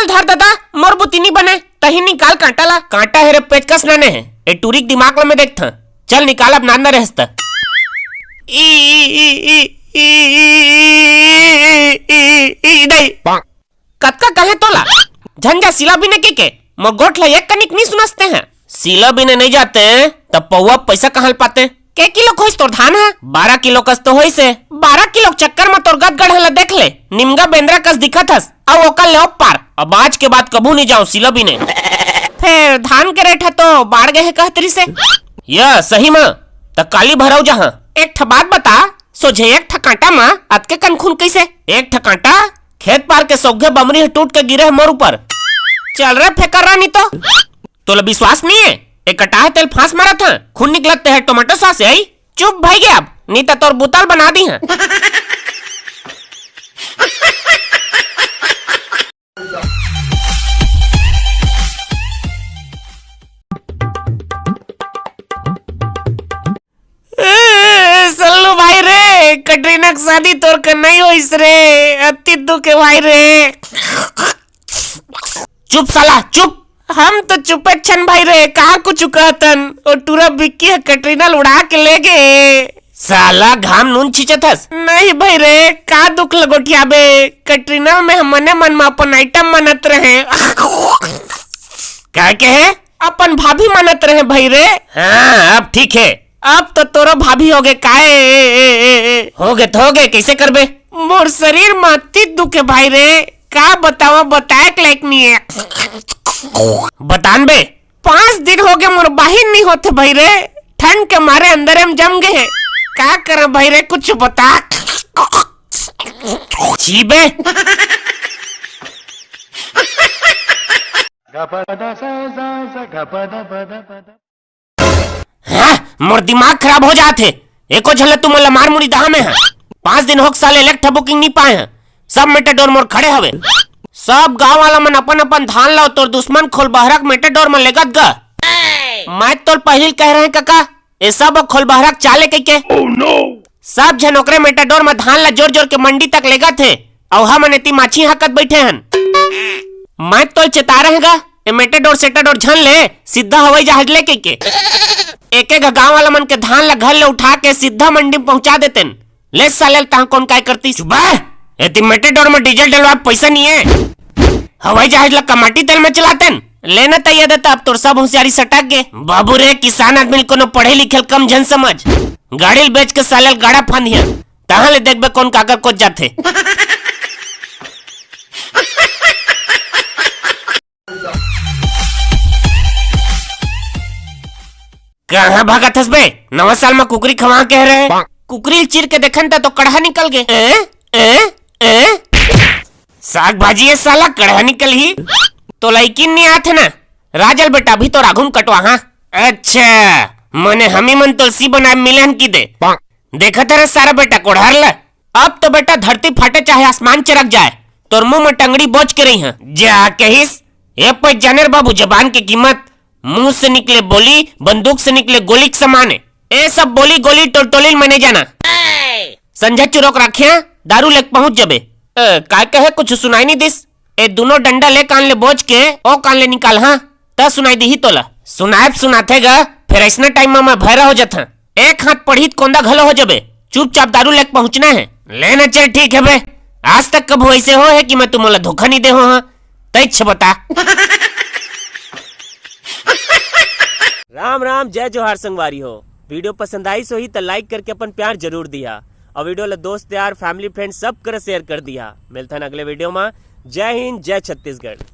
चल धर दादा मोर बुतिनी बने तही निकाल कांटा ला। कांटा है रे पेचकस नने है ए टूरिक दिमाग ला में देख था। चल निकाल अब नांदा रहता। कतका कहे तोला झंझा सिला बिने के मोर गोठ ला एक कनिक नहीं सुनते हैं। सिला बिने नहीं जाते तब पौवा पैसा कहाँ पाते। के किलो खोइस तोर धान है 12 किलो कस तो होइसे 12 किलो चक्कर में तोर गद गढ़ ला देख ले निमगा बेंद्रा कस दिखत हस और ओका ले पार। अब आज के बाद कबू नहीं जाऊं सिला बिने। फिर धान के रेट है तो बाढ़ गए है कहतरी से या सही में त काली भराऊ जहाँ। एक ठा बात बता सोझे एक ठा कांटा में अतके कन खून कैसे। एक ठा कांटा खेत पार के सौगे बमरी टूट के गिरे है मोर ऊपर। चल रहे फेंकर रहा नहीं तो तोला विश्वास नहीं है। एक कटा है तेल फांस मारा था खून निकलते है टोमेटो सॉस आई। चुप भाई गया अब नहीं तो तोर बुताल बना दी है। सल्लू भाई रे कटरीना की शादी तोर कर नहीं हो इस रे अति दुख है भाई रे। चुप साला चुप। हम तो चुपे छन भाई रे कहा कुछ कहतन और टूरा बिक्की है कटरीना उड़ा के ले गए। साला घाम नून छिचथस नहीं भाई रे का दुख लगोटिया बे कटरीना में हम मने मन में अपन आइटम मनत रहे। क्या कहे अपन भाभी मनत रहे भाई रे। हाँ अब ठीक है अब तो तोरो भाभी हो गए काए हो गए तो हो गए कैसे करबे। मोर शरीर में अति दुख है भाई रे का बतावा बताए लायक नहीं है। बतान बे 5 दिन हो गए मोर बाहिर नहीं होते भाई रे ठंड के मारे अंदर हम जम गए। क्या कर भाई रे कुछ बता। छीबे हाँ मोर दिमाग खराब हो जाते एको झल तुम मार मुड़ी दहा में है। 5 दिन हो साल इलेक्ट्रा बुकिंग नहीं पाए हैं सब मेटाडोर मोर खड़े हवे। सब गांव वाला मन अपन अपन धान लाओ तोर दुश्मन खोल बहरक मेटाडोर में लेगत गा। मैं तोर पहले कह रहे हैं काका ये सब खोल बहरक चाले के सब जन ओकरे मेटाडोर में धान ला जोर जोर के मंडी तक लेगत थे और हम नेती माछी हकत बैठे हन। मैं तो चेता रहेगा ये मेटाडोर सेटाडोर झन ले सीधा हवाई जहाज ले के एक एक गांव वाला मन के धान ला घर ले उठा के सीधा मंडी में पहुंचा देते ले साले तहां कौन काय करती। सुबह मेटाडोर में डीजल डलवा पैसा नहीं है हवाई जहाज ला कमाटी तेल में चलाते लेना तैयार देता अब तो सब होशियारी सटक गए। बाबू रे किसान आदमी को पढ़े लिखे कम जन समझ गाड़ी बेच के साले गाड़ा फांदिया तहां ले देखबे कौन काकर को जाते। कहाँ भागत हस बे नवा साल में कुकरी खवा कह रहे कुकरी चीर के देखन था तो कढ़ा निकल गए। साग भाजी है साला कढ़ा निकल ही तो लैकिन नहीं आते ना राजल बेटा अभी तो राघुन कटवा। हाँ अच्छा मने हमी मन तुलसी बना मिलन की दे देखा तेरा सारा बेटा कोढ़ार ला। अब तो बेटा धरती फाटे चाहे आसमान चरक जाए तोर मुंह में टंगड़ी बोझ के रही है जा कहिस ये पे जाने बाबू जबान की कीमत मुंह से निकले बोली बंदूक से निकले गोली के समान है। ए सब बोली गोली टोटोली मैंने जाना संझा चुरोक रखे दारू लेक पहुंच जबे काय कहे कुछ सुनाई नहीं दिस ए दोनों डंडा ले कान ले बोझ के ओ कान ले निकाल। हाँ त सुनाई दी ही तोला सुनाए सुनाते गा फिर ऐसा टाइम में मैं भैरा हो जाता एक हाथ पढ़ी कोंदा घलो हो जबे चुपचाप दारू लेक पहुंचना है लेना चल ठीक है बे। आज तक कब ऐसे हो है कि मैं तुम्हारा धोखा नहीं दे हो। हाँ तैछ बता। राम राम जय जोहार संगवारी हो। वीडियो पसंद आई सो ही तो लाइक करके अपन प्यार जरूर दिया और वीडियो ला दोस्त यार फैमिली फ्रेंड सब कर शेयर कर दिया। मिलता है अगले वीडियो में। जय हिंद जय छत्तीसगढ़।